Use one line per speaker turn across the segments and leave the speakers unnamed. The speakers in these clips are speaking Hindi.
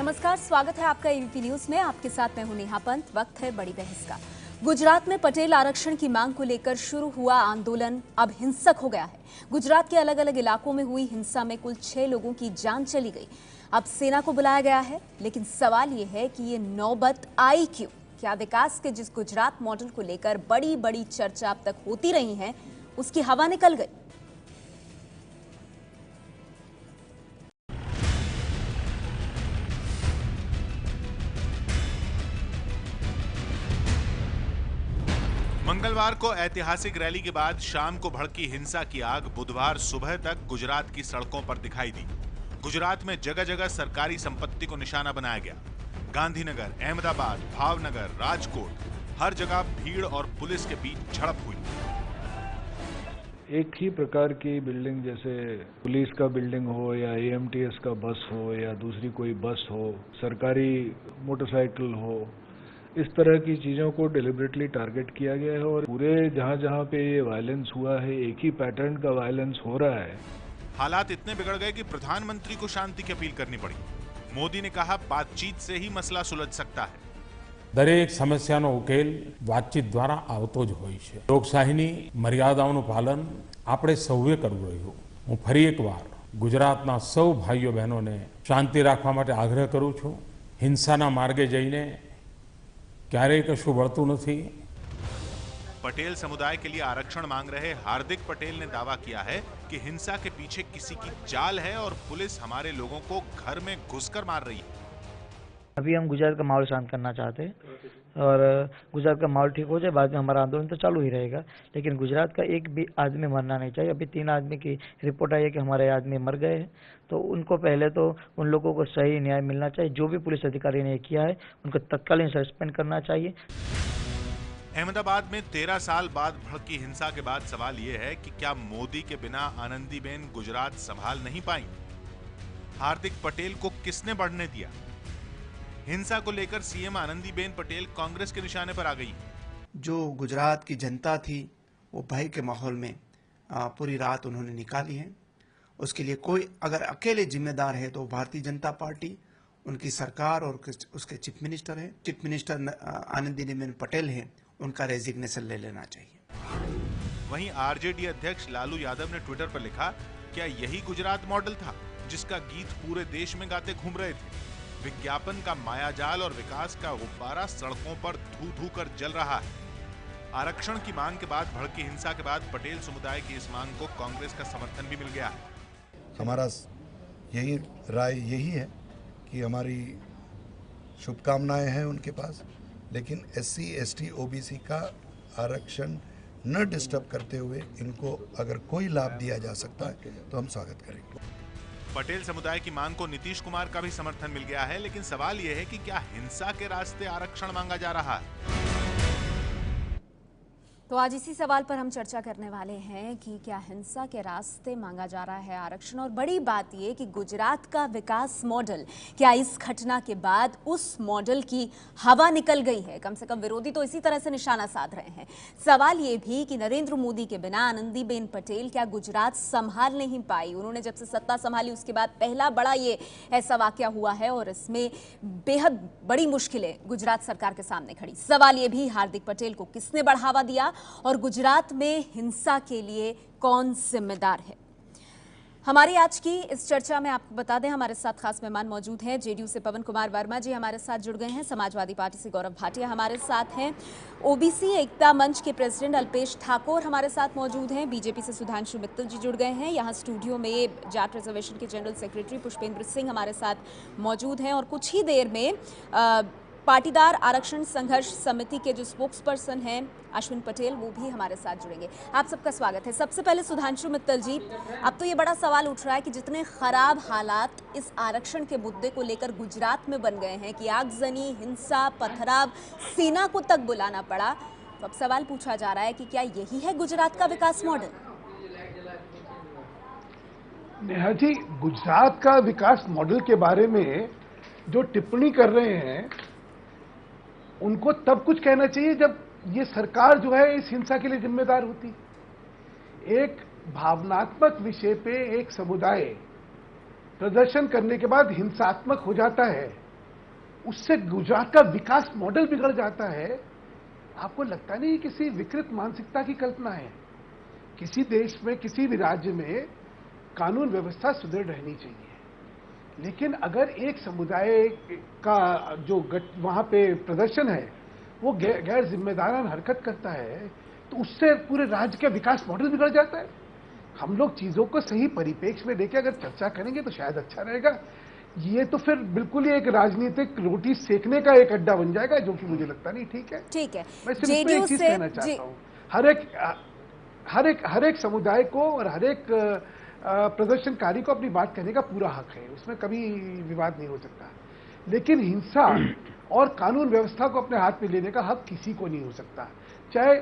नमस्कार, स्वागत है आपका एबीपी न्यूज में। आपके साथ मैं हूं नेहा पंत। वक्त है बड़ी बहस का। गुजरात में पटेल आरक्षण की मांग को लेकर शुरू हुआ आंदोलन अब हिंसक हो गया है। गुजरात के अलग अलग इलाकों में हुई हिंसा में कुल 6 लोगों की जान चली गई। अब सेना को बुलाया गया है, लेकिन सवाल ये है कि ये नौबत आई क्यों? क्या विकास के जिस गुजरात मॉडल को लेकर बड़ी बड़ी चर्चा अब तक होती रही है, उसकी हवा निकल गई?
मंगलवार को ऐतिहासिक रैली के बाद शाम को भड़की हिंसा की आग बुधवार सुबह तक गुजरात की सड़कों पर दिखाई दी। गुजरात में जगह जगह सरकारी संपत्ति को निशाना बनाया गया। गांधीनगर, अहमदाबाद, भावनगर, राजकोट, हर जगह भीड़ और पुलिस के बीच झड़प हुई।
एक ही प्रकार की बिल्डिंग, जैसे पुलिस का बिल्डिंग हो या एएमटीएस का बस हो या दूसरी कोई बस हो, सरकारी मोटरसाइकिल हो, इस तरह की चीजों को डिलिबरेटली टारगेट किया गया है। और पूरे जहां जहां पे ये वायलेंस हुआ है, एक ही पैटर्न का वायलेंस हो रहा है।
हालात इतने बिगड़ गए कि प्रधानमंत्री को शांति की अपील करनी पड़ी। मोदी ने कहा, बातचीत से ही मसला सुलझ सकता है।
દરેક સમસ્યાનો ઉકેલ વાતચીત દ્વારા આવતો જ હોય છે। લોકશાહીની મર્યાદાઓનું પાલન આપણે સૌએ કરવું રહ્યું। હું ફરી એકવાર ગુજરાતના સૌ ભાઈઓ બહેનોને શાંતિ રાખવા માટે આગ્રહ કરું છું। હિંસાના માર્ગે જઈને ક્યારેય કશું વળતું નથી।
पटेल समुदाय के लिए आरक्षण मांग रहे हार्दिक पटेल ने दावा किया है कि हिंसा के पीछे किसी की चाल है और पुलिस हमारे लोगों को घर में घुसकर मार रही है।
अभी हम गुजरात का माहौल शांत करना चाहते हैं और गुजरात का माहौल ठीक हो जाए, बाद में हमारा आंदोलन तो चालू ही रहेगा। लेकिन गुजरात का एक भी आदमी मरना नहीं चाहिए। अभी 3 आदमी की रिपोर्ट आई है कि हमारे आदमी मर गए हैं, तो उनको पहले तो उन लोगों को सही न्याय मिलना चाहिए। जो भी पुलिस अधिकारी ने किया है उनको तत्कालीन सस्पेंड करना चाहिए।
अहमदाबाद में 13 साल बाद भड़की हिंसा के बाद सवाल यह है कि क्या मोदी के बिना आनंदीबेन गुजरात संभाल नहीं पाई? हार्दिक पटेल को किसने बढ़ने दिया? हिंसा को लेकर सीएम आनंदीबेन पटेल कांग्रेस के निशाने पर आ गई।
जो गुजरात की जनता थी वो भय के माहौल में पूरी रात उन्होंने निकाली है। उसके लिए कोई अगर अकेले जिम्मेदार है तो भारतीय जनता पार्टी, उनकी सरकार और उसके चीफ मिनिस्टर है। चीफ मिनिस्टर आनंदीबेन पटेल है, उनका रेजिग्नेशन ले लेना चाहिए।
वहीं आरजेडी अध्यक्ष लालू यादव ने ट्विटर पर लिखा, क्या यही गुजरात मॉडल था जिसका गीत पूरे देश में गाते घूम रहे थे? विज्ञापन का मायाजाल और विकास का गुब्बारा सड़कों पर धू धू कर जल रहा है। आरक्षण की मांग के बाद भड़की हिंसा के बाद पटेल समुदाय की इस मांग को कांग्रेस का समर्थन भी मिल गया है।
हमारा यही राय यही है कि हमारी शुभकामनाएं हैं उनके पास, लेकिन SC, ST, OBC का आरक्षण न डिस्टर्ब करते हुए इनको अगर कोई लाभ दिया जा सकता है तो हम स्वागत करेंगे।
पटेल समुदाय की मांग को नीतीश कुमार का भी समर्थन मिल गया है, लेकिन सवाल यह है कि क्या हिंसा के रास्ते आरक्षण मांगा जा रहा है?
तो आज इसी सवाल पर हम चर्चा करने वाले हैं कि क्या हिंसा के रास्ते मांगा जा रहा है आरक्षण। और बड़ी बात यह कि गुजरात का विकास मॉडल, क्या इस घटना के बाद उस मॉडल की हवा निकल गई है? कम से कम विरोधी तो इसी तरह से निशाना साध रहे हैं। सवाल ये भी कि नरेंद्र मोदी के बिना आनंदीबेन पटेल क्या गुजरात संभाल नहीं पाई? उन्होंने जब से सत्ता संभाली उसके बाद पहला बड़ा ये ऐसा वाकया हुआ है और इसमें बेहद बड़ी मुश्किलें गुजरात सरकार के सामने खड़ी। सवाल ये भी, हार्दिक पटेल को किसने बढ़ावा दिया और गुजरात में हिंसा के लिए कौन जिम्मेदार है? हमारी आज की इस चर्चा में आपको बता दें, हमारे साथ खास मेहमान मौजूद हैं। जेडीयू से पवन कुमार वर्मा जी हमारे साथ जुड़ गए हैं। समाजवादी पार्टी से गौरव भाटिया हमारे साथ हैं। ओबीसी एकता मंच के प्रेसिडेंट अल्पेश ठाकुर हमारे साथ मौजूद हैं। बीजेपी से सुधांशु मित्तल जी जुड़ गए हैं। यहाँ स्टूडियो में जाट रिजर्वेशन के जनरल सेक्रेटरी पुष्पेंद्र सिंह हमारे साथ मौजूद हैं। और कुछ ही देर में पाटीदार आरक्षण संघर्ष समिति के जो स्पोक्स पर्सन हैं अश्विन पटेल, वो भी हमारे साथ जुड़ेंगे। आप सबका स्वागत है। सबसे पहले सुधांशु मित्तल जी, अब तो ये बड़ा सवाल उठ रहा है कि जितने खराब हालात इस आरक्षण के मुद्दे को लेकर गुजरात में बन गए हैं कि आगजनी, हिंसा, पथराव, सेना को तक बुलाना पड़ा, तो अब सवाल पूछा जा रहा है कि क्या यही है गुजरात का विकास मॉडल?
नेहा जी, गुजरात का विकास मॉडल के बारे में जो टिप्पणी कर रहे हैं उनको तब कुछ कहना चाहिए जब ये सरकार जो है इस हिंसा के लिए जिम्मेदार होती। एक भावनात्मक विषय पे एक समुदाय प्रदर्शन करने के बाद हिंसात्मक हो जाता है उससे गुजरात का विकास मॉडल बिगड़ जाता है। आपको लगता नहीं किसी विकृत मानसिकता की कल्पना है? किसी देश में, किसी भी राज्य में कानून व्यवस्था सुदृढ़ रहनी चाहिए, लेकिन अगर एक समुदाय का जो वहां पे प्रदर्शन है वो गैर जिम्मेदाराना हरकत करता है, तो उससे पूरे राज्य का विकास मॉडल बिगड़ जाता है। हम लोग चीजों को सही परिप्रेक्ष्य में लेके अगर चर्चा करेंगे तो शायद अच्छा रहेगा। ये तो फिर बिल्कुल ही एक राजनीतिक रोटी सेकने का एक अड्डा बन जाएगा, जो कि मुझे लगता नहीं ठीक है।
ठीक है,
मैं सिर्फ इसमें एक चीज कहना चाहता हूँ, हर एक समुदाय को और हर एक प्रदर्शनकारी को अपनी बात कहने का पूरा हक है, उसमें कभी विवाद नहीं हो सकता, लेकिन हिंसा और कानून व्यवस्था को अपने हाथ में लेने का हक किसी को नहीं हो सकता, चाहे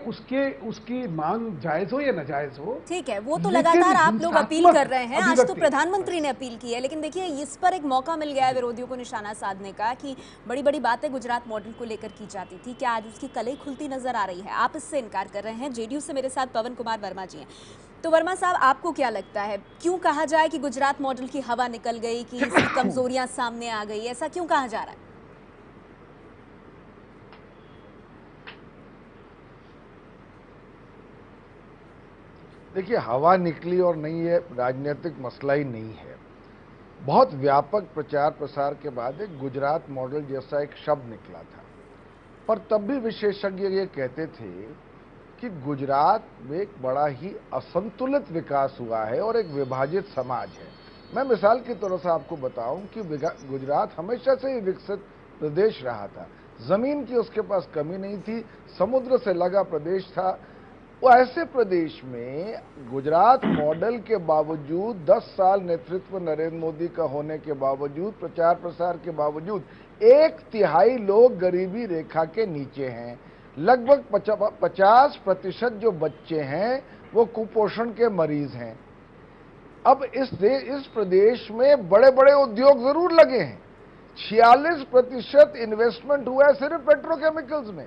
उसकी मांग जायज हो या नाजायज हो।
ठीक है, वो तो लगातार आप लोग अपील कर रहे हैं, आज तो प्रधानमंत्री ने अपील की है, लेकिन देखिए इस पर एक मौका मिल गया है विरोधियों को निशाना साधने का कि बड़ी बड़ी बातें गुजरात मॉडल को लेकर की जाती थी, क्या आज उसकी कलई खुलती नजर आ रही है? आप इससे इनकार कर रहे हैं। जेडीयू से मेरे साथ पवन कुमार वर्मा जी हैं। तो वर्मा साहब, आपको क्या लगता है, क्यों कहा जाए कि गुजरात मॉडल की हवा निकल गई, कि इसकी कमजोरियां सामने आ गई, ऐसा क्यों कहा जा रहा है?
देखिए, हवा निकली और नहीं, ये राजनीतिक मसला ही नहीं है। बहुत व्यापक प्रचार प्रसार के बाद एक गुजरात मॉडल जैसा एक शब्द निकला था, पर तब भी विशेषज्ञ ये कहते थे कि गुजरात में एक बड़ा ही असंतुलित विकास हुआ है और एक विभाजित समाज है। मैं मिसाल की तौर से आपको बताऊं कि गुजरात हमेशा से ही विकसित प्रदेश रहा था, जमीन की उसके पास कमी नहीं थी, समुद्र से लगा प्रदेश था। वो ऐसे प्रदेश में गुजरात मॉडल के बावजूद 10 साल नेतृत्व नरेंद्र मोदी का होने के बावजूद, प्रचार प्रसार के बावजूद 1/3 लोग गरीबी रेखा के नीचे हैं। लगभग 50% जो बच्चे हैं वो कुपोषण के मरीज हैं। अब इस प्रदेश में बड़े बड़े उद्योग जरूर लगे हैं, 46% इन्वेस्टमेंट हुआ है सिर्फ पेट्रोकेमिकल्स में,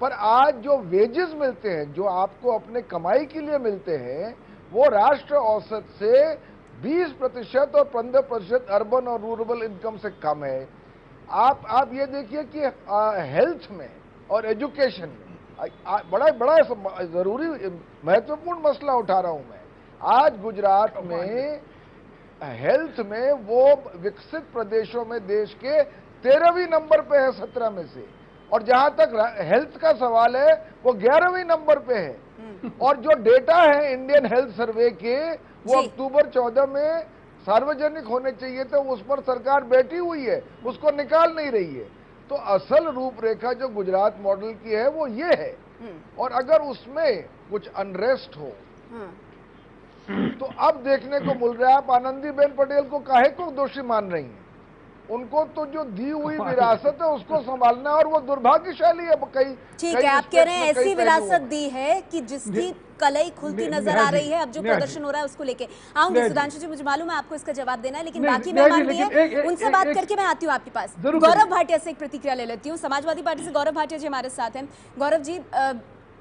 पर आज जो वेजेस मिलते हैं, जो आपको अपने कमाई के लिए मिलते हैं, वो राष्ट्र औसत से 20% और 15% अर्बन और रूरल इनकम से कम है। आप ये देखिए कि हेल्थ में और एजुकेशन में बड़ा जरूरी महत्वपूर्ण मसला उठा रहा हूं मैं। आज गुजरात में हेल्थ में वो विकसित प्रदेशों में देश के 13वीं नंबर पे है 17 में से, और जहां तक हेल्थ का सवाल है वो 11वीं नंबर पे है। और जो डेटा है इंडियन हेल्थ सर्वे के, वो अक्टूबर 14 में सार्वजनिक होने चाहिए थे, उस पर सरकार बैठी हुई है, उसको निकाल नहीं रही है। तो असल रूपरेखा जो गुजरात मॉडल की है वो ये है, और अगर उसमें कुछ अनरेस्ट हो तो अब देखने को मिल रहा है। आप आनंदीबेन पटेल को काहे को दोषी मान रही हैं? उनको तो जो दी हुई विरासत है उसको संभालना, और वो दुर्भाग्यशाली है।
ठीक है, आप कह रहे हैं ऐसी विरासत दी है कि जिसकी कलई खुलती नजर आ रही है। अब जो प्रदर्शन हो रहा है उसको लेके आऊंगी सुधांशु जी, मुझे मालूम है आपको इसका जवाब देना है, लेकिन बाकी मेहमान भी है, उनसे बात करके मैं आती हूँ आपके पास। गौरव भाटिया से एक प्रतिक्रिया ले लेती हूँ। समाजवादी पार्टी से गौरव भाटिया जी हमारे साथ हैं। गौरव जी,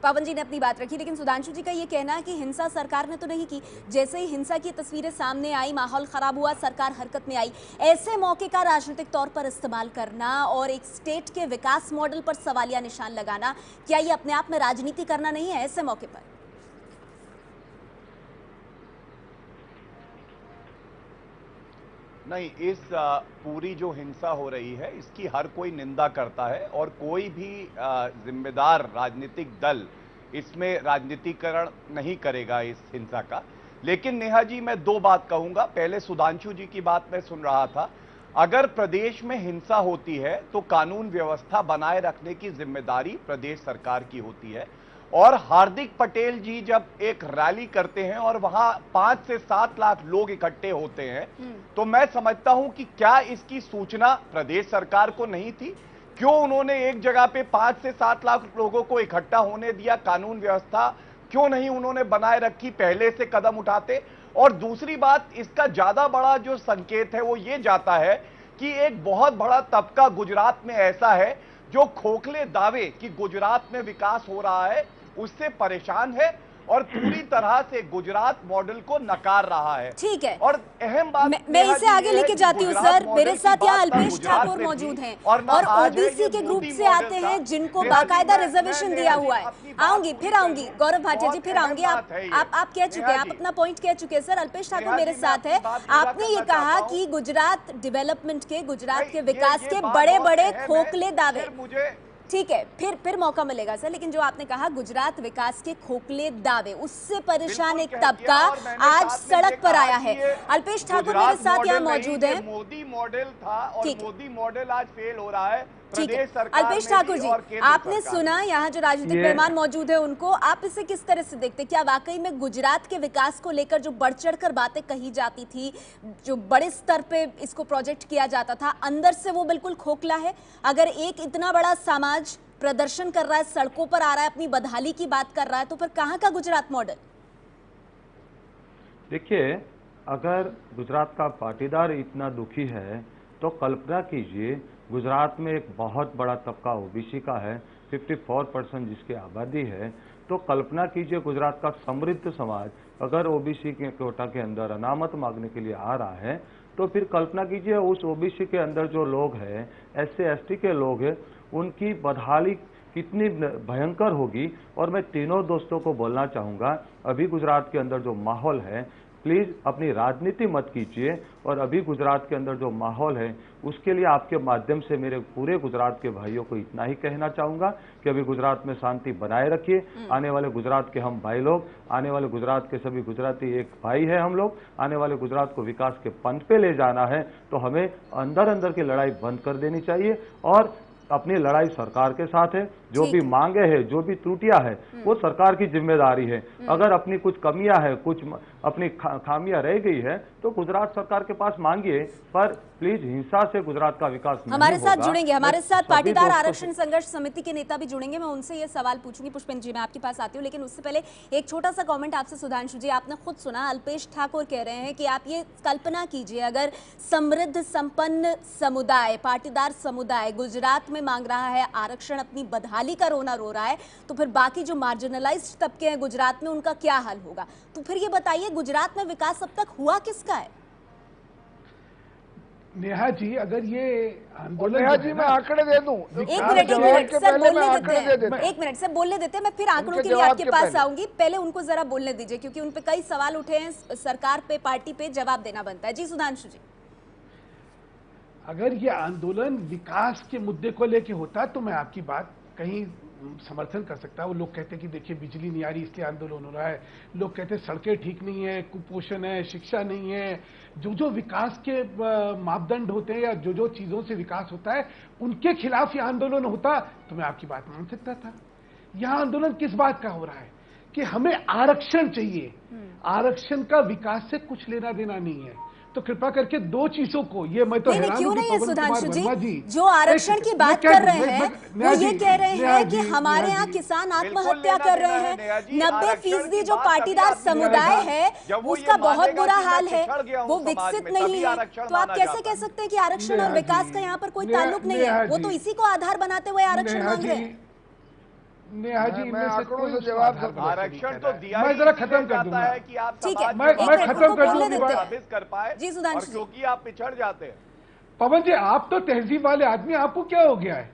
पवन जी ने अपनी बात रखी, लेकिन सुधांशु जी का ये कहना है कि हिंसा सरकार ने तो नहीं की, जैसे ही हिंसा की तस्वीरें सामने आई, माहौल खराब हुआ, सरकार हरकत में आई। ऐसे मौके का राजनीतिक तौर पर इस्तेमाल करना और एक स्टेट के विकास मॉडल पर सवालिया निशान लगाना, क्या ये अपने आप में राजनीति करना नहीं है ऐसे मौके पर?
नहीं, इस पूरी जो हिंसा हो रही है इसकी हर कोई निंदा करता है, और कोई भी जिम्मेदार राजनीतिक दल इसमें राजनीतिकरण नहीं करेगा इस हिंसा का। लेकिन नेहा जी, मैं दो बात कहूंगा। पहले सुधांशु जी की बात मैं सुन रहा था, अगर प्रदेश में हिंसा होती है तो कानून व्यवस्था बनाए रखने की जिम्मेदारी प्रदेश सरकार की होती है। और हार्दिक पटेल जी जब एक रैली करते हैं और वहां 5 से 7 लाख लोग इकट्ठे होते हैं, तो मैं समझता हूं कि क्या इसकी सूचना प्रदेश सरकार को नहीं थी? क्यों उन्होंने एक जगह पे 5 से 7 लाख लोगों को इकट्ठा होने दिया? कानून व्यवस्था क्यों नहीं उन्होंने बनाए रखी, पहले से कदम उठाते? और दूसरी बात, इसका ज्यादा बड़ा जो संकेत है वो ये जाता है कि एक बहुत बड़ा तबका गुजरात में ऐसा है जो खोखले दावे कि गुजरात में विकास हो रहा है उससे परेशान है, और पूरी तरह से गुजरात मॉडल को नकार रहा है।
ठीक है,
और अहम बात
मैं इसे आगे लेके जाती हूँ सर। मेरे साथ यहाँ अल्पेश ठाकुर मौजूद हैं और ओबीसी के ग्रुप से आते हैं जिनको बाकायदा रिजर्वेशन दिया हुआ है। आऊंगी, फिर आऊंगी गौरव भाटिया जी, फिर आऊंगी। आप कह चुके हैं, आप अपना पॉइंट कह चुके हैं सर। अल्पेश ठाकुर मेरे साथ है। आपने ये कहा कि गुजरात डेवलपमेंट के, गुजरात के विकास के बड़े बड़े खोखले दावे, ठीक है, फिर मौका मिलेगा सर। लेकिन जो आपने कहा गुजरात विकास के खोखले दावे, उससे परेशान एक तबका आज सड़क पर आया है। अल्पेश ठाकुर मेरे साथ यहाँ मौजूद है।
मोदी मॉडल था और मोदी मॉडल आज फेल हो रहा है।
ठीक है, अल्पेश ठाकुर जी, आपने सुना यहाँ जो राजनीतिक मेहमान मौजूद है उनको, आप इसे किस तरह से देखते? क्या वाकई में गुजरात के विकास को लेकर जो बढ़ चढ़ कर बातें कही जाती थी, जो बड़े स्तर पे इसको प्रोजेक्ट किया जाता था, अंदर से वो बिल्कुल खोखला है? अगर एक इतना बड़ा समाज प्रदर्शन कर रहा है, सड़कों पर आ रहा है, अपनी बदहाली की बात कर रहा है, तो फिर कहाँ का गुजरात मॉडल?
देखिए, अगर गुजरात का पाटीदार इतना दुखी है तो कल्पना कीजिए गुजरात में एक बहुत बड़ा तबका ओबीसी का है, 54% जिसकी आबादी है। तो कल्पना कीजिए गुजरात का समृद्ध समाज अगर ओबीसी के कोटा के अंदर अनामत मांगने के लिए आ रहा है, तो फिर कल्पना कीजिए उस ओबीसी के अंदर जो लोग हैं, SC ST के लोग हैं, उनकी बदहाली कितनी भयंकर होगी। और मैं तीनों दोस्तों को बोलना चाहूँगा, अभी गुजरात के अंदर जो माहौल है, प्लीज़ अपनी राजनीति मत कीजिए। और अभी गुजरात के अंदर जो माहौल है, उसके लिए आपके माध्यम से मेरे पूरे गुजरात के भाइयों को इतना ही कहना चाहूँगा कि अभी गुजरात में शांति बनाए रखिए। आने वाले गुजरात के हम भाई लोग, आने वाले गुजरात के सभी गुजराती एक भाई है हम लोग। आने वाले गुजरात को विकास के पंथ पे ले जाना है तो हमें अंदर अंदर की लड़ाई बंद कर देनी चाहिए और अपनी लड़ाई सरकार के साथ है। जो भी मांगे है, जो भी त्रुटियां है, वो सरकार की जिम्मेदारी है। अगर अपनी कुछ कमियां है, कुछ अपनी खामियां रह गई है, तो गुजरात सरकार के पास मांगिए, पर प्लीज हिंसा से गुजरात का विकास
हमारे साथ जुड़ेंगे, हमारे साथ पाटीदार आरक्षण संघर्ष समिति के नेता भी जुड़ेंगे। मैं उनसे ये सवाल पूछूंगी। पुष्पेंद्र जी, मैं आपके पास आती हूँ, लेकिन उससे पहले एक छोटा सा कमेंट आपसे। सुधांशु जी, आपने खुद सुना, अल्पेश ठाकुर कह रहे हैं कि आप ये कल्पना कीजिए, अगर समृद्ध संपन्न समुदाय, पाटीदार समुदाय गुजरात में मांग रहा है आरक्षण, अपनी बदहाली का रोना रो रहा है, तो फिर बाकी जो मार्जिनलाइज्ड तबके हैं गुजरात में, उनका क्या हाल होगा? तो फिर ये बताइए, गुजरात में विकास अब तक हुआ किसका है?
नेहा जी, अगर ये आंदोलन,
नेहा जी मैं आंकड़े दे दूं,
एक मिनट सर, बोलने देते हैं, एक मिनट सर बोलने देते हैं। मैं फिर आंकड़ों के लिए आपके पास आऊंगी, पहले उनको जरा बोलने दीजिए, क्योंकि उन पे कई सवाल उठे हैं, सरकार पे, पार्टी पे जवाब देना बनता है। जी सुधांशु जी,
अगर ये आंदोलन विकास के मुद्दे को लेके होता तो मैं आपकी बात कहीं समर्थन कर सकता है। वो लोग कहते हैं कि देखिए बिजली नहीं आ रही इसलिए आंदोलन हो रहा है, लोग कहते हैं सड़कें ठीक नहीं है, कुपोषण है, शिक्षा नहीं है, जो जो विकास के मापदंड होते हैं या जो जो चीजों से विकास होता है उनके खिलाफ ये आंदोलन होता तो मैं आपकी बात मान सकता था। यह आंदोलन किस बात का हो रहा है कि हमें आरक्षण चाहिए, आरक्षण का विकास से कुछ लेना देना नहीं है। तो कृपा करके दो चीजों को, ये मैं तो हैरान हूं कि
सुधांशु जी जो आरक्षण की बात कर रहे हैं वो ये कह रहे हैं कि हमारे यहाँ किसान आत्महत्या कर रहे हैं। 90% जो पाटीदार समुदाय है उसका बहुत बुरा हाल है, वो विकसित नहीं है। तो आप कैसे कह सकते हैं कि आरक्षण और विकास का यहाँ पर कोई ताल्लुक नहीं है? वो तो इसी को आधार बनाते हुए आरक्षण मांग रहे हैं।
नेहा जी,
मैं आंकड़ों से जवाब
आरक्षण तो दिया,
मैं जरा खत्म कर दूंगा
है कि आप
ठीक है,
मैं खत्म कर दूंगा
साबित कर पाए
जी सुधांशु जी,
क्योंकि आप पिछड़ जाते हैं।
पवन जी, आप तो तहजीब वाले आदमी, आपको क्या हो गया है?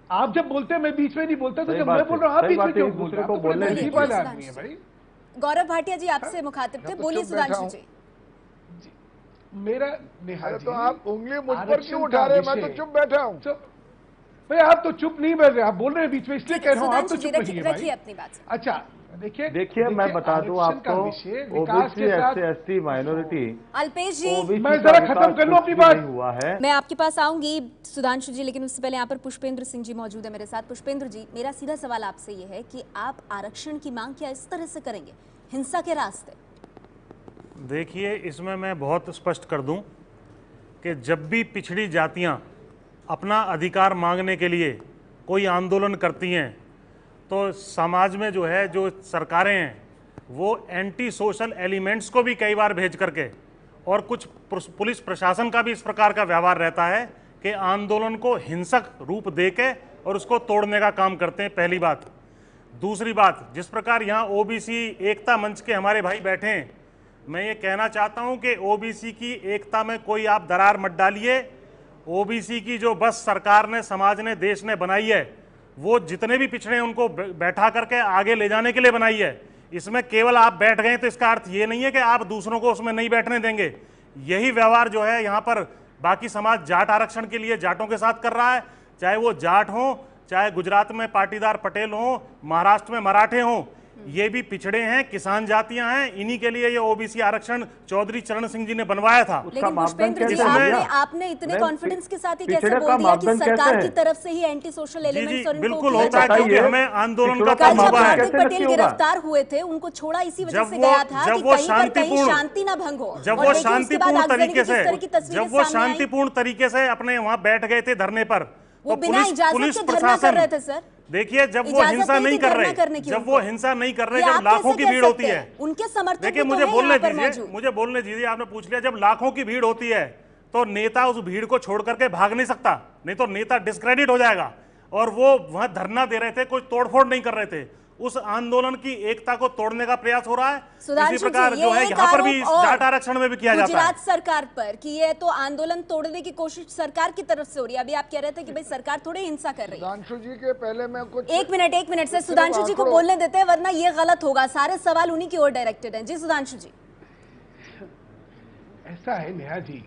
आप जब बोलते हैं मैं बीच में नहीं बोलता, तो जब मैं बोल रहा हूँ आप बीच में क्यों बोल रहे हैं? आप तहजीब वाले आदमी है भाई।
गौरव भाटिया जी आपसे मुखातिब थे, बोलिए सुधांशु जी।
मेरा नेहा जी,
तो आप उंगली मुझ पर क्यों उठा रहे हैं? मैं तो चुप बैठा हूँ।
भाई आप तो चुप नहीं बैठ रहे, आप बोल रहे हैं बीच में, इसलिए कह रहा हूँ आप तो चुप रहिए
भाई। अपनी बात।
अच्छा
देखिए मैं बता दूं आपको, OBC SC ST minority,
Alpesh ji
मैं जरा खत्म कर लूं अपनी बात।
हुआ है,
मैं आपके पास आऊंगी सुधांशु जी, लेकिन उससे पहले यहाँ पर पुष्पेंद्र सिंह जी मौजूद है मेरे साथ। पुष्पेंद्र जी, मेरा सीधा सवाल आपसे ये है कि आप आरक्षण की मांग क्या इस तरह से करेंगे, हिंसा के रास्ते?
देखिए, इसमें मैं बहुत स्पष्ट कर दूं कि जब भी पिछड़ी जातियां अपना अधिकार मांगने के लिए कोई आंदोलन करती हैं, तो समाज में जो है, जो सरकारें हैं, वो एंटी सोशल एलिमेंट्स को भी कई बार भेज करके, और कुछ पुलिस प्रशासन का भी इस प्रकार का व्यवहार रहता है कि आंदोलन को हिंसक रूप देके और उसको तोड़ने का काम करते हैं। पहली बात। दूसरी बात, जिस प्रकार यहाँ ओबीसी एकता मंच के हमारे भाई बैठे हैं, मैं ये कहना चाहता हूँ कि ओबीसी की एकता में कोई आप दरार मत डालिए। ओबीसी की जो बस सरकार ने, समाज ने, देश ने बनाई है, वो जितने भी पिछड़े हैं उनको बैठा करके आगे ले जाने के लिए बनाई है। इसमें केवल आप बैठ गए तो इसका अर्थ ये नहीं है कि आप दूसरों को उसमें नहीं बैठने देंगे। यही व्यवहार जो है यहाँ पर बाकी समाज जाट आरक्षण के लिए जाटों के साथ कर रहा है, चाहे वो जाट हो, चाहे गुजरात में पाटीदार पटेल हो, महाराष्ट्र में मराठे हो, ये भी पिछड़े हैं, किसान जातियां हैं, इन्हीं के लिए ये ओबीसी आरक्षण चौधरी चरण सिंह जी ने बनवाया था।
लेकिन पुष्पेंद्र जी, आपने इतने कॉन्फिडेंस के साथ ही कैसे बोल दिया कि सरकार की तरफ से ही एंटी सोशल एलिमेंट्स और इनको
बिल्कुल होता है, क्योंकि हमें आंदोलन का
कल जब हार्दिक पटेल गिरफ्तार हुए थे, उनको छोड़ा इसी वजह से गया था कि कहीं पर कहीं शांति ना भंग हो।
जब वो शांतिपूर्ण तरीके से अपने वहां बैठ गए थे धरने पर,
वो बिना इजाजत के धरना कर रहे थे सर।
देखिए, जब वो हिंसा नहीं कर रहे, जब लाखों की भीड़ होती है,
उनके समर्थक
देखिए मुझे बोलने दीजिए, आपने पूछ लिया, जब लाखों की भीड़ होती है तो नेता उस भीड़ को छोड़ करके भाग नहीं सकता, नहीं तो नेता डिस्क्रेडिट हो जाएगा। और वो वहां धरना दे रहे थे, कोई तोड़फोड़ नहीं कर रहे थे, उस आंदोलन की एकता को तोड़ने का प्रयास हो रहा है। इसी प्रकार जो है यहाँ पर भी जाट आरक्षण में भी किया जाता है
गुजरात सरकार पर कि ये तो आंदोलन तोड़ने की कोशिश सरकार की तरफ से हो रही है। अभी आप कह रहे थे कि भाई सरकार थोड़ी हिंसा कर रही है।
सुधांशु जी के पहले मैं कुछ
एक मिनट से सुधांशु जी को बोलने देते हैं, वरना ये गलत होगा। सारे सवाल उन्हीं की ओर डायरेक्टेड हैं। जी सुधांशु जी।
ऐसा है नेहा जी,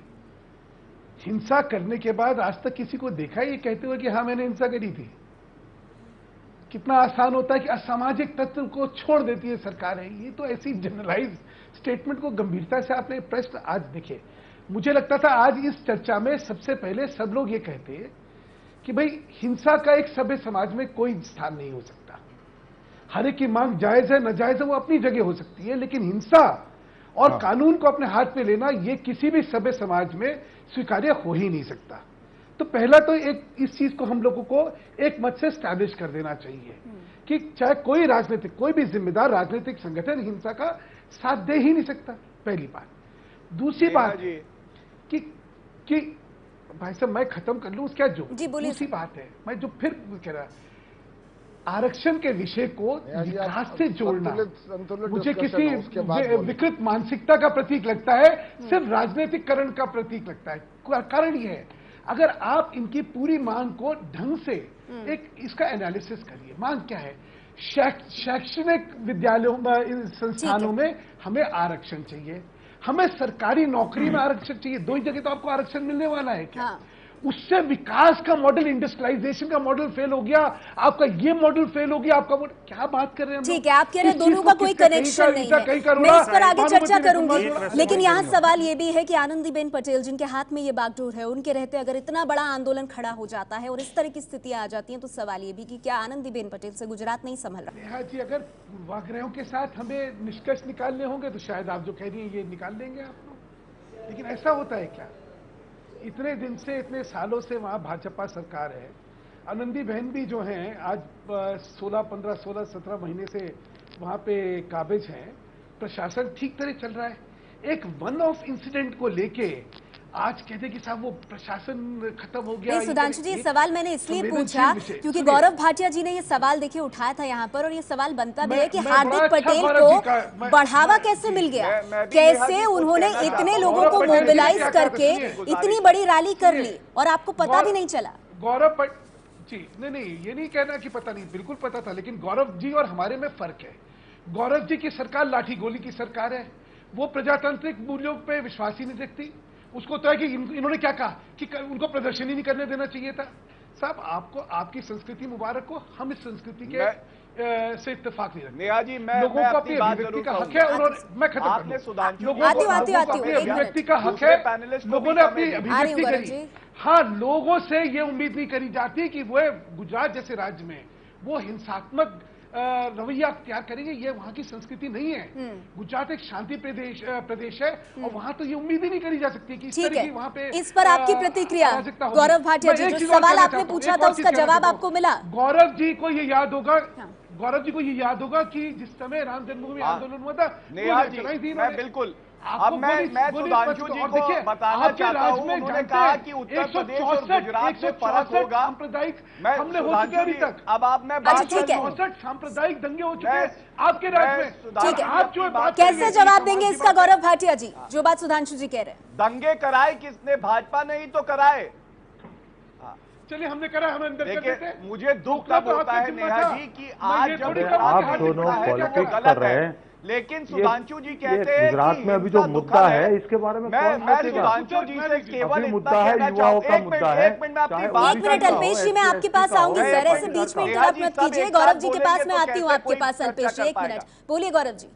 हिंसा करने के बाद आज तक किसी को देखा ये कहते हुए कि हाँ मैंने हिंसा करी थी? कितना आसान होता है कि असामाजिक तत्व को छोड़ देती है सरकार है। ये तो ऐसी जनरलाइज स्टेटमेंट को गंभीरता से आपने प्रश्न आज देखे। मुझे लगता था आज इस चर्चा में सबसे पहले सब लोग ये कहते हैं कि भाई हिंसा का एक सभ्य समाज में कोई स्थान नहीं हो सकता। हर एक की मांग जायज है, नाजायज है, वो अपनी जगह हो सकती है, लेकिन हिंसा और कानून को अपने हाथ में लेना ये किसी भी सभ्य समाज में स्वीकार्य हो ही नहीं सकता। तो पहला तो एक इस चीज को हम लोगों को एक मत से स्टैब्लिश कर देना चाहिए कि चाहे कोई राजनीतिक, कोई भी जिम्मेदार राजनीतिक संगठन हिंसा का साथ दे ही नहीं सकता, पहली बात। दूसरी बात कि भाई साहब मैं खत्म कर लूं, क्या जो दूसरी बात है, मैं जो फिर कह रहा आरक्षण के विषय को विकास से जोड़ना मुझे किसी विकृत मानसिकता का प्रतीक लगता है, सिर्फ राजनीतिकरण का प्रतीक लगता है। कारण यह है, अगर आप इनकी पूरी मांग को ढंग से एक इसका एनालिसिस करिए, मांग क्या है? शैक्षणिक विद्यालयों में, संस्थानों में हमें आरक्षण चाहिए, हमें सरकारी नौकरी में आरक्षण चाहिए। दो ही जगह तो आपको आरक्षण मिलने वाला है क्या? उससे विकास का मॉडल, इंडस्ट्रियलाइजेशन का मॉडल फेल हो गया, आपका ये मॉडल फेल हो गया, आपका क्या बात कर रहे हैं?
ठीक है, आप कह रहे हैं दोनों का कोई कनेक्शन नहीं है। मैं इस पर आगे चर्चा करूंगी, लेकिन यहाँ सवाल ये भी है कि आनंदीबेन पटेल जिनके हाथ में ये बागडोर है, उनके रहते अगर इतना बड़ा आंदोलन खड़ा हो जाता है और इस तरह की स्थितियां आ जाती हैं, तो सवाल ये भी कि क्या आनंदीबेन पटेल से गुजरात नहीं संभल रहा?
जी, अगर वाग्रहों के साथ हमें निष्कर्ष निकालने होंगे तो शायद आप जो कह रही हैं ये निकाल लेंगे आप लोग, लेकिन ऐसा होता है क्या? इतने दिन से, इतने सालों से वहाँ भाजपा सरकार है। आनंदी बहन भी जो हैं आज 16-17 महीने से वहाँ पे काबिज हैं। प्रशासन ठीक तरह चल रहा है। एक वन ऑफ इंसिडेंट को लेके आज कहते कि साहब वो प्रशासन खत्म हो गया।
सुधांशु जी, सवाल मैंने इसलिए पूछा क्योंकि गौरव भाटिया जी ने ये सवाल देखिए उठाया था यहाँ पर, और ये सवाल बनता भी है कि हार्दिक पटेल को बढ़ावा कैसे मिल गया, कैसे उन्होंने इतने लोगों को मोबिलाइज करके इतनी बड़ी रैली कर ली और आपको पता भी नहीं चला।
गौरव जी नहीं, ये नहीं कहना कि पता नहीं, बिल्कुल पता था, लेकिन गौरव जी और हमारे में फर्क है। गौरव जी की सरकार लाठी गोली की सरकार है, वो प्रजातांत्रिक मूल्यों पे विश्वास ही नहीं रखती। उसको तो है कि इन्होंने क्या कहा कि उनको प्रदर्शन ही नहीं करने देना चाहिए था। साहब आपको आपकी संस्कृति मुबारक हो, हम इस संस्कृति के से इत्तेफाक नहीं रखते। लोगों को अपनी अभिव्यक्ति का हक है, और मैं खत्म कर लोगों को अपनी अभिव्यक्ति का हक है, लोगों ने अपनी अभिव्यक्ति करी। हाँ, लोगों से ये उम्मीद नहीं करी जाती कि वो गुजरात जैसे राज्य में वो हिंसात्मक रवैया अख्तियार करेंगे। ये वहाँ की संस्कृति नहीं है। गुजरात एक शांति प्रदेश है, और वहाँ तो ये उम्मीद ही नहीं करी जा सकती कि इस तरह की वहाँ पे।
इस पर आपकी प्रतिक्रिया गौरव भाटिया जी, जो सवाल आपने पूछा था उसका जवाब आपको मिला?
गौरव जी को ये याद होगा, गौरव जी को ये याद होगा कि जिस समय राम जन्मभूमि आंदोलन हुआ था,
नेहा जी, मैं बिल्कुल अब मैं सुधांशु जी को बताना चाहता हूं, उन्होंने कहा कि उत्तर प्रदेश और गुजरात में फर्क होगा। मैं
हमले हो चुके अभी तक।
अब आप मैं बात
64 सांप्रदायिक दंगे हो चुके हैं आपके राज्य में।
ठीक है, कैसे जवाब देंगे इसका गौरव भाटिया जी, जो बात सुधांशु जी कह रहे हैं?
दंगे कराए किसने? भाजपा ने ही तो कराए।
चलिए हमने करा, हमें अंदर कर देते हैं।
मुझे दुख तब होता है नेहा जी कि आज जब
आप दोनों पॉलिटिक्स कर रहे हैं,
लेकिन सुधांशु जी कहते हैं
गुजरात में अभी जो मुद्दा है इसके बारे में
मैं सुधांशु जी से केवल
मुद्दा है, युवाओं का मुद्दा है।
एक मिनट
अल्पेश जी, मैं आपके पास आऊंगी सर, ऐसे बीच में इंटरप्ट मत कीजिए। गौरव जी के पास मैं आती हूँ, आपके पास अल्पेश जी, 1 मिनट बोलिए गौरव जी।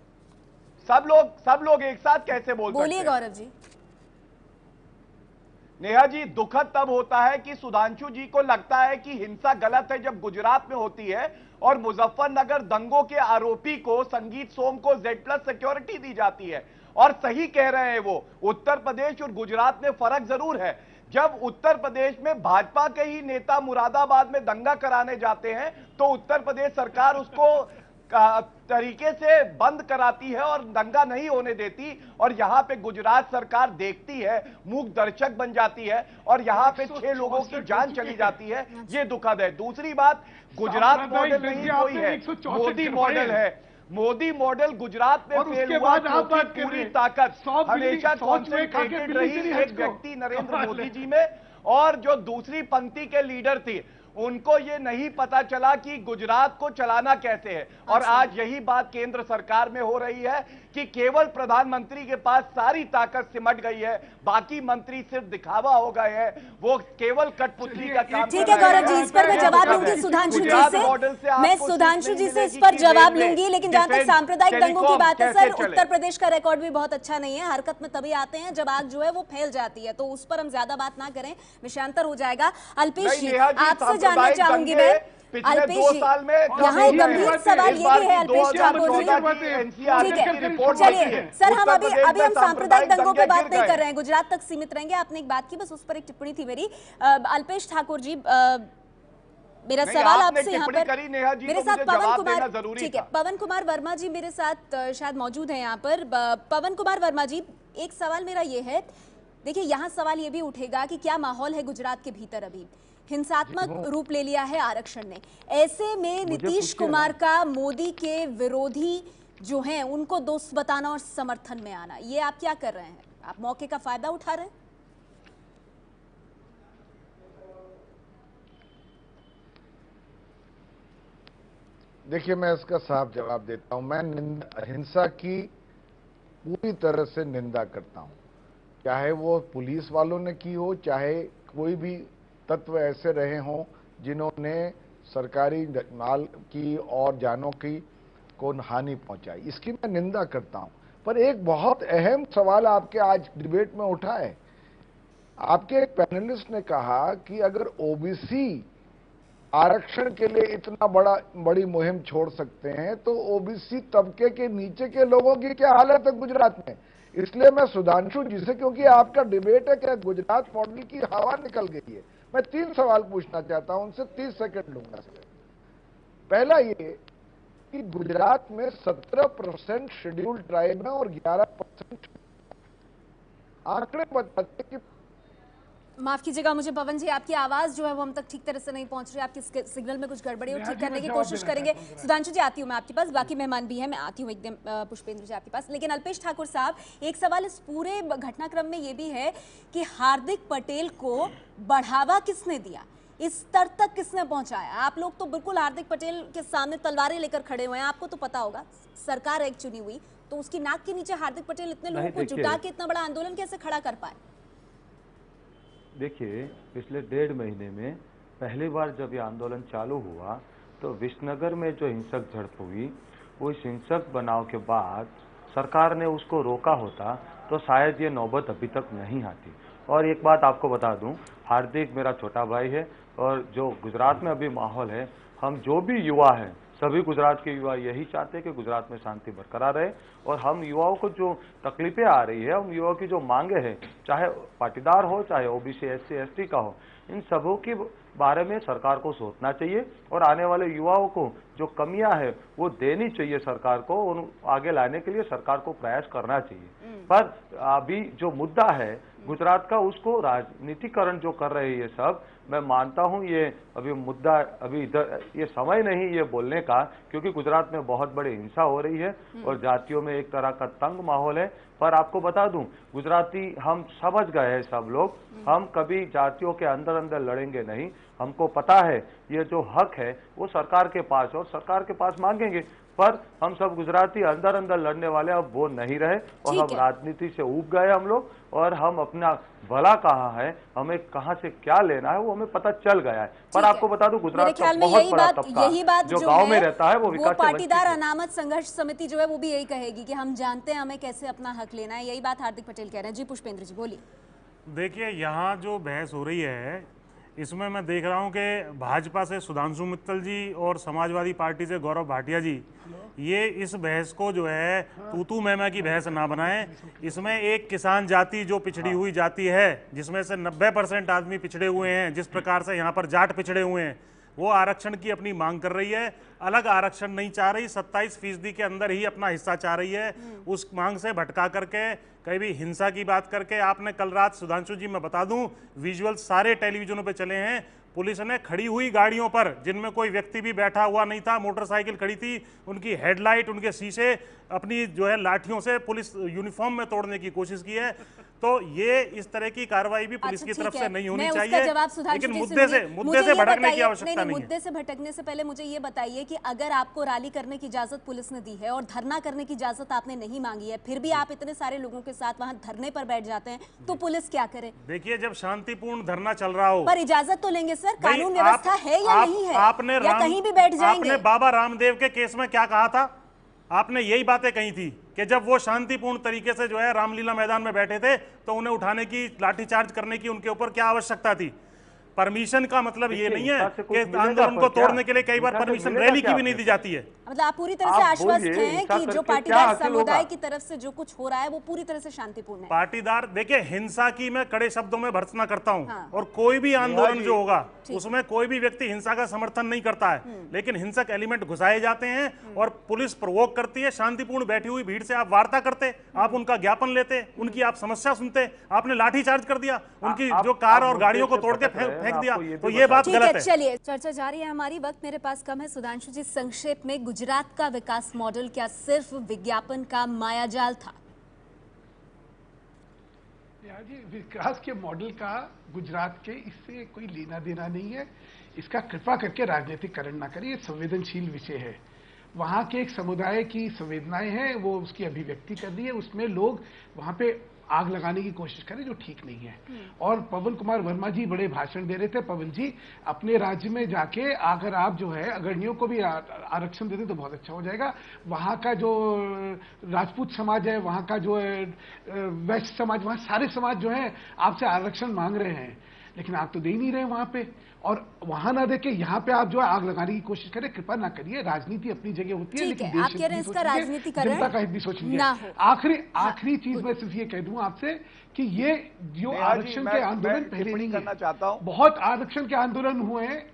सब लोग एक साथ कैसे
बोलिए गौरव जी।
नेहा जी, दुखद तब होता है कि सुधांशु जी को लगता है कि हिंसा गलत है जब गुजरात में होती है और मुजफ्फरनगर दंगों के आरोपी को, संगीत सोम को Z+ सिक्योरिटी दी जाती है। और सही कह रहे हैं वो, उत्तर प्रदेश और गुजरात में फर्क जरूर है। जब उत्तर प्रदेश में भाजपा के ही नेता मुरादाबाद में दंगा कराने जाते हैं तो उत्तर प्रदेश सरकार उसको तरीके से बंद कराती है और दंगा नहीं होने देती, और यहां पे गुजरात सरकार देखती है, मूक दर्शक बन जाती है और यहां पे 6 लोगों की जान चली जाती है। ये दुखद है। दूसरी बात, गुजरात मॉडल नहीं कोई है, मोदी मॉडल है। मोदी मॉडल गुजरात में फेल हुआ क्योंकि पूरी ताकत हमेशा कॉन्सेंट्रेटेड रही एक व्यक्ति नरेंद्र मोदी जी में, और जो दूसरी पंक्ति के लीडर थी उनको ये नहीं पता चला कि गुजरात को चलाना कैसे है। और आज यही बात केंद्र सरकार में हो रही है कि केवल प्रधानमंत्री के पास सारी ताकत सिमट गई है, बाकी मंत्री सिर्फ दिखावा हो गए हैं, वो केवल कठपुतली का काम।
ठीक है गौरव जी, इस पर मैं जवाब लूंगी सुधांशु जी से। मैं सुधांशु जी से इस पर जवाब लूंगी, लेकिन जहां तक सांप्रदायिक दंगों की बात है सर, उत्तर प्रदेश का रिकॉर्ड भी बहुत अच्छा नहीं है। हरकत में तभी आते हैं जब आग जो है वो फैल जाती है, तो उस पर हम ज्यादा बात ना करें, विषयांतर हो जाएगा। अल्पेश जी, आपसे जानना चाहूंगी मैं, अल्पेश जी, यहाँ एक गंभीर सवाल ये भी है अल्पेश ठाकुर जी, ठीक है चलिए सर, हम अभी हम सांप्रदायिक दंगों पे बात नहीं कर रहे हैं, गुजरात तक सीमित रहेंगे। आपने एक बात की, बस उस पर एक टिप्पणी थी मेरी। अल्पेश ठाकुर जी, मेरा सवाल आपसे यहाँ पर, मेरे साथ पवन कुमार, ठीक है, पवन कुमार वर्मा जी मेरे साथ शायद मौजूद है यहाँ पर। पवन कुमार वर्मा जी, एक सवाल मेरा ये है, देखिए यहाँ सवाल ये भी उठेगा कि क्या माहौल है गुजरात के भीतर? अभी हिंसात्मक रूप ले लिया है आरक्षण ने, ऐसे में नीतीश कुमार का मोदी के विरोधी जो हैं उनको दोस्त बताना और समर्थन में आना, ये आप क्या कर रहे हैं? आप मौके का फायदा उठा रहे हैं?
देखिए, मैं इसका साफ जवाब देता हूं। मैं हिंसा की पूरी तरह से निंदा करता हूं, चाहे वो पुलिस वालों ने की हो, चाहे कोई भी तत्व ऐसे रहे हों जिन्होंने सरकारी माल की और जानों की को हानि पहुंचाई, इसकी मैं निंदा करता हूं। पर एक बहुत अहम सवाल आपके आज डिबेट में उठा है। आपके एक पैनलिस्ट ने कहा कि अगर ओबीसी आरक्षण के लिए इतना बड़ी मुहिम छोड़ सकते हैं तो ओबीसी तबके के नीचे के लोगों की क्या हालत है गुजरात में। इसलिए मैं सुधांशु जी से, क्योंकि आपका डिबेट है कि गुजरात मॉडल की हवा निकल गई है, मैं 3 सवाल पूछना चाहता हूं उनसे, 30 सेकंड लूंगा। पहला ये कि गुजरात में 17% शेड्यूल्ड ट्राइब है और 11% आंकड़े बताते कि,
माफ कीजिएगा मुझे पवन जी, आपकी आवाज जो है वो हम तक ठीक तरह से नहीं पहुंच रही, आपके सिग्नल में कुछ गड़बड़ी हो, ठीक करने की कोशिश करेंगे। सुधांशु जी आती हूँ मैं आपके पास, बाकी मेहमान भी हैं, मैं आती हूँ एकदम पुष्पेंद्र जी आपके पास। लेकिन अल्पेश ठाकुर साहब, एक सवाल इस पूरे घटनाक्रम में ये भी है कि हार्दिक पटेल को बढ़ावा किसने दिया, इस स्तर तक किसने पहुंचाया? आप लोग तो बिल्कुल हार्दिक पटेल के सामने तलवारें लेकर खड़े हुए हैं, आपको तो पता होगा सरकार एक चुनी हुई, तो उसकी नाक के नीचे हार्दिक पटेल इतने लोगों को जुटा के इतना बड़ा आंदोलन कैसे खड़ा कर पाए?
देखिए, पिछले 1.5 महीने में पहली बार जब ये आंदोलन चालू हुआ तो विसनगर में जो हिंसक झड़प हुई, वो इस हिंसक बनाव के बाद सरकार ने उसको रोका होता तो शायद ये नौबत अभी तक नहीं आती। और एक बात आपको बता दूं, हार्दिक मेरा छोटा भाई है, और जो गुजरात में अभी माहौल है, हम जो भी युवा हैं, सभी गुजरात के युवा यही चाहते हैं कि गुजरात में शांति बरकरार रहे। और हम युवाओं को जो तकलीफें आ रही है, हम युवाओं की जो मांगे हैं, चाहे पाटीदार हो, चाहे ओबीसी SC ST का हो, इन सबों की बारे में सरकार को सोचना चाहिए और आने वाले युवाओं को जो कमियां है वो देनी चाहिए सरकार को, उन आगे लाने के लिए सरकार को प्रयास करना चाहिए। पर अभी जो मुद्दा है गुजरात का, उसको राजनीतिकरण जो कर रहे हैं ये सब, मैं मानता हूं ये अभी मुद्दा अभी इधर ये समय नहीं ये बोलने का, क्योंकि गुजरात में बहुत बड़ी हिंसा हो रही है और जातियों में एक तरह का तंग माहौल है। पर आपको बता दूं, गुजराती हम समझ गए हैं सब लोग, हम कभी जातियों के अंदर अंदर लड़ेंगे नहीं। हमको पता है ये जो हक है वो सरकार के पास और सरकार के पास मांगेंगे, पर हम सब गुजराती अंदर अंदर लड़ने वाले अब वो नहीं रहे और हम राजनीति से ऊब गए हम लोग, और हम अपना भला कहाँ है, हमें कहाँ से क्या लेना है वो हमें पता चल गया है। पर आपको बता दूं गुजरात का बहुत बड़ा तबका जो गांव में रहता है वो विकास
पाटीदार अनामत संघर्ष समिति जो है वो भी यही कहेगी कि हम जानते हैं हमें कैसे अपना हक लेना है। यही बात हार्दिक पटेल कह रहे हैं। जी पुष्पेंद्र जी बोलिए।
देखिए, यहाँ जो बहस हो रही है इसमें मैं देख रहा हूँ कि भाजपा से सुधांशु मित्तल जी और समाजवादी पार्टी से गौरव भाटिया जी ये इस बहस को जो है तू मैमा की बहस ना बनाएं। इसमें एक किसान जाति जो पिछड़ी हुई जाति है, जिसमें से 90% आदमी पिछड़े हुए हैं, जिस प्रकार से यहाँ पर जाट पिछड़े हुए हैं, वो आरक्षण की अपनी मांग कर रही है। अलग आरक्षण नहीं चाह रही, 27% के अंदर ही अपना हिस्सा चाह रही है। उस मांग से भटका करके कहीं भी हिंसा की बात करके, आपने कल रात सुधांशु जी मैं बता दूं विजुअल सारे टेलीविजनों पे चले हैं, पुलिस ने खड़ी हुई गाड़ियों पर जिनमें कोई व्यक्ति भी बैठा हुआ नहीं था, मोटरसाइकिल खड़ी थी, उनकी हेडलाइट, उनके शीशे अपनी जो है लाठियों से पुलिस यूनिफॉर्म में तोड़ने की कोशिश की है। तो ये इस तरह की कार्रवाई भी पुलिस की तरफ से नहीं होनी चाहिए, लेकिन मुद्दे से भटकने की आवश्यकता नहीं है।
मुद्दे से भटकने से पहले मुझे ये बताइए कि अगर आपको रैली करने की इजाजत पुलिस ने दी है और धरना करने की इजाजत आपने नहीं मांगी है, फिर भी आप इतने सारे लोगों के साथ वहां धरने पर बैठ जाते हैं, तो पुलिस क्या करे?
देखिए, जब शांतिपूर्ण धरना चल रहा हो
पर इजाजत तो लेंगे सर, कानून व्यवस्था है या नहीं है,
आपने
या कहीं भी बैठ जाएंगे?
आपने बाबा रामदेव के केस में क्या कहा था? आपने यही बातें कही थी कि जब वो शांतिपूर्ण तरीके से जो है रामलीला मैदान में बैठे थे तो उन्हें उठाने की, लाठीचार्ज करने की उनके ऊपर क्या आवश्यकता थी? परमिशन का मतलब ये नहीं है कि आंदोलन को तोड़ने के लिए कई बार परमिशन रैली की भी नहीं दी जाती है।
मतलब आप पूरी तरह से आश्वस्त हैं कि जो पाटीदार समुदाय की तरफ से जो कुछ हो रहा है वो पूरी तरह से शांतिपूर्ण है?
पाटीदार, देखिए, हिंसा की मैं कड़े शब्दों में भर्त्सना करता हूं, और कोई भी आंदोलन जो होगा उसमें कोई भी व्यक्ति हिंसा का समर्थन नहीं करता है, लेकिन हिंसक एलिमेंट घुसाए जाते हैं और पुलिस प्रोवोक करती है। शांतिपूर्ण बैठी हुई भीड़ से आप वार्ता करते, आप उनका ज्ञापन लेते, उनकी आप समस्या सुनते, आपने लाठीचार्ज कर दिया, उनकी जो कार और गाड़ियों को तोड़ के फेंक दिया, तो ये बात गलत है।
चलिए, चर्चा जारी है हमारी, वक्त मेरे पास कम है। सुधांशु जी, संक्षेप में, गुजरात का विकास मॉडल क्या सिर्फ विज्ञापन का मायाजाल था?
जी, विकास के मॉडल का गुजरात के इससे कोई लेना देना नहीं है। इसका कृपा करके राजनीतिकरण ना करिए, संवेदनशील विषय है। वहाँ के एक समुदाय की संवेदनाएं हैं, वो उसकी अभिव्यक्ति कर रही है, उसमें लोग वहाँ पे आग लगाने की कोशिश करें, जो ठीक नहीं है। और पवन कुमार वर्मा जी बड़े भाषण दे रहे थे। पवन जी, अपने राज्य में जाके अगर आप जो है अग्रणियों को भी आरक्षण दे दें तो बहुत अच्छा हो जाएगा। वहाँ का जो राजपूत समाज है, वहाँ का जो वैश्य समाज, वहाँ सारे समाज जो है आपसे आरक्षण मांग रहे हैं, लेकिन आप तो दे ही नहीं रहे वहाँ पे। और वहां ना देके यहाँ पे आप जो है आग लगाने की कोशिश करें, कृपा ना करिए। राजनीति अपनी जगह होती है, लेकिन
आप कह रहे हैं इसका राजनीतिकरण
जनता का हित भी सोचेंगे। आखिरी चीज मैं सिर्फ ये कह दूं आपसे कि ये जो आरक्षण के आंदोलन पहले नहीं
करना चाहता हूं,
बहुत आरक्षण के आंदोलन हुए हैं,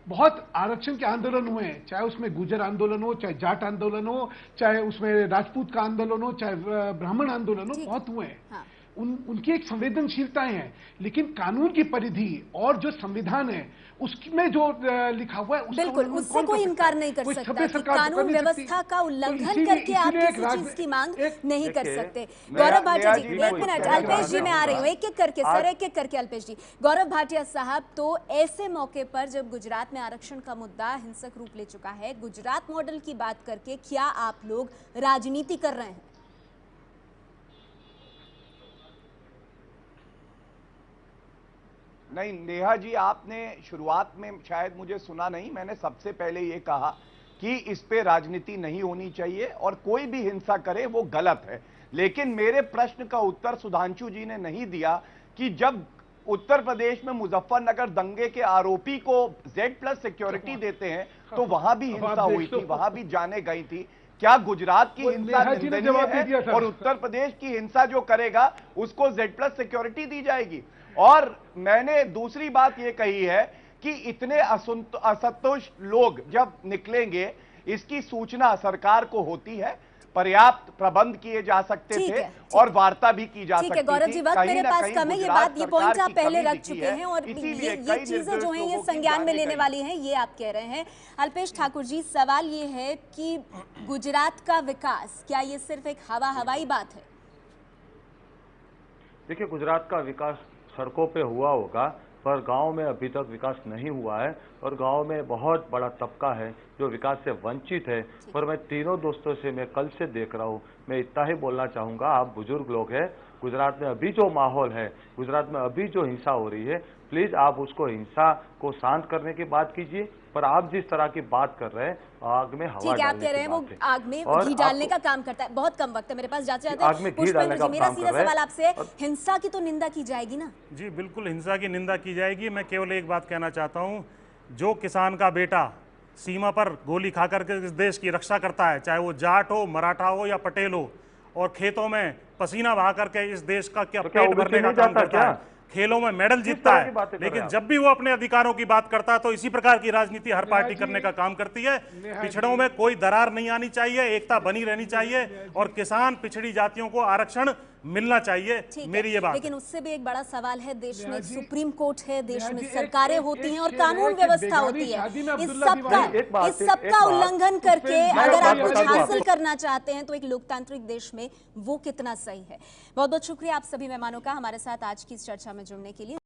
बहुत आरक्षण के आंदोलन हुए हैं, चाहे उसमें गुर्जर आंदोलन हो, चाहे जाट आंदोलन हो, चाहे उसमें राजपूत का आंदोलन हो, चाहे ब्राह्मण आंदोलन हो, बहुत हुए हैं। उनकी एक संवेदनशीलताएं हैं, लेकिन कानून की परिधि और जो संविधान है उसमें जो लिखा हुआ है
बिल्कुल उससे कोई इनकार नहीं कर सकता कि कानून व्यवस्था का उल्लंघन करके आप किसी चीज की मांग नहीं कर सकते। गौरव भाटिया जी, एक मिनट, अल्पेश जी मैं आ रही हूँ, एक एक करके सर, एक एक करके अल्पेश जी। गौरव भाटिया साहब, तो ऐसे मौके पर जब गुजरात में आरक्षण का मुद्दा हिंसक रूप ले चुका है, गुजरात मॉडल की बात करके क्या आप लोग राजनीति कर रहे हैं?
नहीं नेहा जी, आपने शुरुआत में शायद मुझे सुना नहीं, मैंने सबसे पहले ये कहा कि इस पे राजनीति नहीं होनी चाहिए और कोई भी हिंसा करे वो गलत है। लेकिन मेरे प्रश्न का उत्तर सुधांशु जी ने नहीं दिया कि जब उत्तर प्रदेश में मुजफ्फरनगर दंगे के आरोपी को Z+ सिक्योरिटी देते हैं तो वहां भी हिंसा हुई थी, वहां भी जाने गई थी। क्या गुजरात की हिंसा निंदनीय है और उत्तर प्रदेश की हिंसा जो करेगा उसको Z+ सिक्योरिटी दी जाएगी? और मैंने दूसरी बात यह कही है कि इतने असंतुष्ट लोग जब निकलेंगे, इसकी सूचना सरकार को होती है, पर्याप्त प्रबंध किए जा सकते थे और वार्ता भी की जा सकती थी।
गौरव जी, वक्त मेरे पास कम है, ये पॉइंट आप पहले रख चुके हैं और ये चीजें जो हैं ये संज्ञान में लेने वाली हैं, ये आप कह रहे हैं। अल्पेश ठाकुर जी, सवाल ये है कि गुजरात का विकास, क्या ये सिर्फ एक हवाई बात है?
देखिए, गुजरात का विकास सड़कों पे हुआ होगा, पर गांव में अभी तक विकास नहीं हुआ है और गांव में बहुत बड़ा तबका है जो विकास से वंचित है। पर मैं तीनों दोस्तों से मैं कल से देख रहा हूं, मैं इतना ही बोलना चाहूंगा, आप बुजुर्ग लोग हैं, गुजरात में अभी जो माहौल है, गुजरात में अभी जो हिंसा हो रही है, प्लीज आप उसको हिंसा को शांत करने की बात कीजिए। पर आप जिस तरह की बात कर रहे हैं, आग में हवा डालने
आप कह रहे हैं वो आग में घी डालने का काम करता है। बहुत कम वक्त है मेरे पास, जाते जाते पुष्पेंद्र जी, मेरा सीधा सवाल आपसे है, हिंसा की तो निंदा की जाएगी ना?
जी बिल्कुल, हिंसा की निंदा की जाएगी। मैं केवल एक बात कहना चाहता हूँ, जो किसान का बेटा सीमा पर गोली खा करके इस देश की रक्षा करता है, चाहे वो जाट हो, मराठा हो या पटेल हो, और खेतों में पसीना बहा करके इस देश का क्या पेट भरने का काम करता है, खेलों में मेडल जीतता है, लेकिन जब भी वो अपने अधिकारों की बात करता है तो इसी प्रकार की राजनीति हर पार्टी करने का काम करती है। पिछड़ों में कोई दरार नहीं आनी चाहिए, एकता बनी रहनी चाहिए और किसान पिछड़ी जातियों को आरक्षण मिलना चाहिए, मेरी ये बात।
लेकिन उससे भी एक बड़ा सवाल है, देश में सुप्रीम कोर्ट है, देश में सरकारें होती हैं और कानून व्यवस्था होती है। इस सबका उल्लंघन करके अगर आप कुछ हासिल करना चाहते हैं तो एक लोकतांत्रिक देश में वो कितना सही है। बहुत बहुत शुक्रिया आप सभी मेहमानों का हमारे साथ आज की इस चर्चा में जुड़ने के लिए।